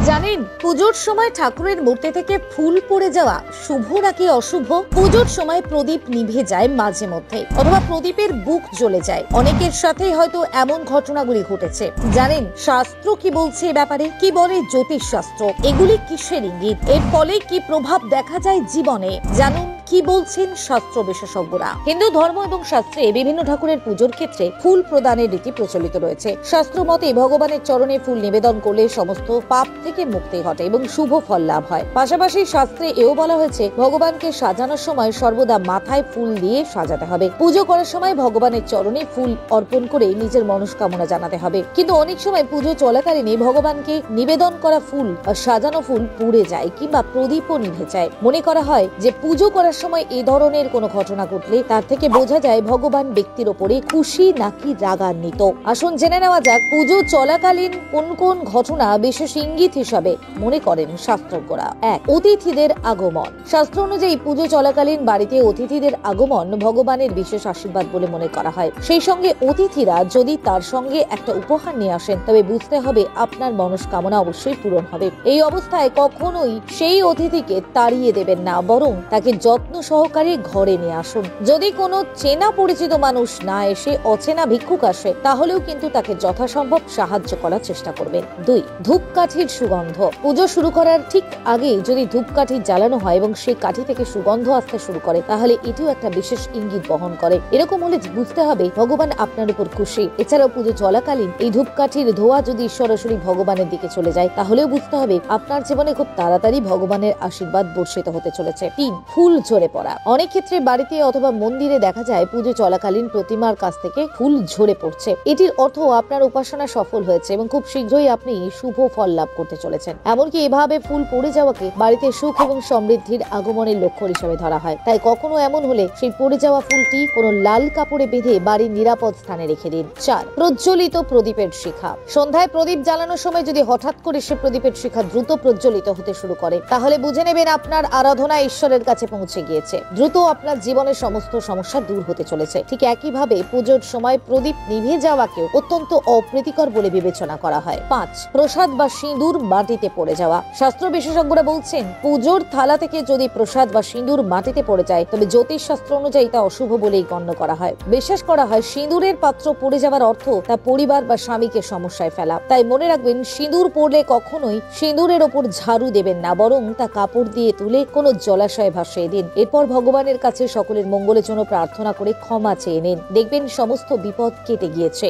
জানেন পুজোর সময় ঠাকুরের মূর্তি থেকে ফুল পড়ে যাওয়া শুভ নাকি অশুভ? পুজোর সময় প্রদীপ নিভে যায় মাঝে মধ্যে, অথবা প্রদীপের বুক জ্বলে যায়। অনেকের সাথে হয়তো এমন ঘটনাগুলি ঘটেছে। জানেন শাস্ত্র কি বলছে এ ব্যাপারে? কি বলে জ্যোতিষ শাস্ত্র? এগুলি কিসের ইঙ্গিত? এর ফলে কি প্রভাব দেখা যায় জীবনে? জানুন কি বলছেন শাস্ত্র বিশেষজ্ঞরা। হিন্দু ধর্ম এবং শাস্ত্রে বিভিন্ন ঠাকুরের পুজোর ক্ষেত্রে ফুল প্রদানের রীতি প্রচলিত রয়েছে। শাস্ত্র মতে ভগবানের চরণে ফুল নিবেদন করলে সমস্ত পাপ থেকে মুক্তি ঘটে এবং শুভ ফল লাভ হয়। পাশাপাশি শাস্ত্রে এও বলা হয়েছে ভগবানকে সাজানোর সময় সর্বদা মাথায় ফুল দিয়ে সাজাতে হবে। পুজো করার সময় ভগবানের চরণে ফুল অর্পণ করে নিজের মনস্কামনা জানাতে হবে। কিন্তু অনেক সময় পুজো চলাকালীন ভগবানকে নিবেদন করা ফুল বা সাজানো ফুল পুড়ে যায় কিংবা প্রদীপও নিভে যায়। মনে করা হয় যে পুজো করার সময় এই ধরনের কোনো ঘটনা ঘটলে তার থেকে বোঝা যায় ভগবান ব্যক্তির ওপরে খুশি নাকি রাগান্বিত। আসুন জেনে নেওয়া যাক পুজো চলাকালীন কোন কোন ঘটনা বিশেষ ইঙ্গিত হিসাবে মনে করেন শাস্ত্রজ্ঞরা। 1. অতিথিদের আগমন। শাস্ত্র অনুযায়ী পুজো চলাকালীন বাড়িতে অতিথিদের আগমন ভগবানের বিশেষ আশীর্বাদ বলে মনে করা হয়। সেই সঙ্গে অতিথিরা যদি তার সঙ্গে একটা উপহার নিয়ে আসেন তবে বুঝতে হবে আপনার মনস্কামনা অবশ্যই পূরণ হবে। এই অবস্থায় কখনোই সেই অতিথিকে তাড়িয়ে দেবেন না, বরং তাকে যত্ন সহকারে ঘরে নিয়ে আসুন। যদি কোনো চেনা পরিচিত মানুষ না এসে অচেনা ভিক্ষুক আসে তাহলেও কিন্তু তাকে যথাসম্ভব সাহায্য করার চেষ্টা করবেন। 2. ধূপকাঠির সুগন্ধ। পুজো শুরু করার ঠিক আগেই যদি ধূপকাঠি জ্বালানো হয় এবং সেই কাঠি থেকে সুগন্ধ আসতে শুরু করে তাহলে এটিও একটা বিশেষ ইঙ্গিত বহন করে। এরকম হলে বুঝতে হবে ভগবান আপনার উপর খুশি। এছাড়াও পুজো চলাকালীন এই ধূপকাঠির ধোঁয়া যদি সরাসরি ভগবানের দিকে চলে যায় তাহলেও বুঝতে হবে আপনার জীবনে খুব তাড়াতাড়ি ভগবানের আশীর্বাদ বর্ষিত হতে চলেছে। 3. ফুল ঝরে পড়া। অনেক ক্ষেত্রে বাড়িতে অথবা মন্দিরে দেখা যায় পুজো চলাকালীন প্রতিমার কাছ থেকে ফুল ঝরে পড়ছে। এটির অর্থ আপনার উপাসনা সফল হয়েছে এবং খুব শীঘ্রই আপনি শুভ ফল লাভ করতে চলেছেন। এমনকি এভাবে ফুল পড়ে যাওয়াকে বাড়িতে সুখ এবং সমৃদ্ধির আগমনের লক্ষণ হিসেবে ধরা হয়। তাই কখনো এমন হলে সেই পড়ে যাওয়া ফুলটি কোনো লাল কাপড়ে বেঁধে বাড়ির নিরাপদ স্থানে রেখে দিন। 4. প্রজ্বলিত প্রদীপের শিখা। সন্ধ্যায় প্রদীপ জ্বালানোর সময় যদি হঠাৎ করে সে প্রদীপের শিখা দ্রুত প্রজ্বলিত হতে শুরু করে তাহলে বুঝে নেবেন আপনার আরাধনা ঈশ্বরের কাছে পৌঁছে গিয়েছে। দ্রুত আপনার জীবনের সমস্ত সমস্যা দূর হতে চলেছে। ঠিক একইভাবে পুজোর সময় প্রদীপ নিভে যাওয়াকেও অত্যন্ত অপ্রীতিকর বলে বিবেচনা করা হয়। 5. প্রসাদ বা সিঁদুর মাটিতে পড়ে যাওয়া। শাস্ত্র বিশেষজ্ঞরা বলছেন পুজোর থালা থেকে যদি প্রসাদ বা সিঁদুর মাটিতে পড়ে যায় তবে জ্যোতিষ শাস্ত্র অনুযায়ী তা অশুভ বলেই গণ্য করা হয়। বিশ্বাস করা হয় সিঁদুরের পাত্র পড়ে যাওয়ার অর্থ তা পরিবার বা স্বামীকে সমস্যায় ফেলা। তাই মনে রাখবেন সিঁদুর পড়লে কখনোই সিঁদুরের ওপর ঝাড়ু দেবেন না, বরং তা কাপড় দিয়ে তুলে কোনো জলাশয়ে ভাসিয়ে দিন। এরপর ভগবানের কাছে সকলের মঙ্গলের জন্য প্রার্থনা করে ক্ষমা চেয়ে নিন। দেখবেন সমস্ত বিপদ কেটে গিয়েছে।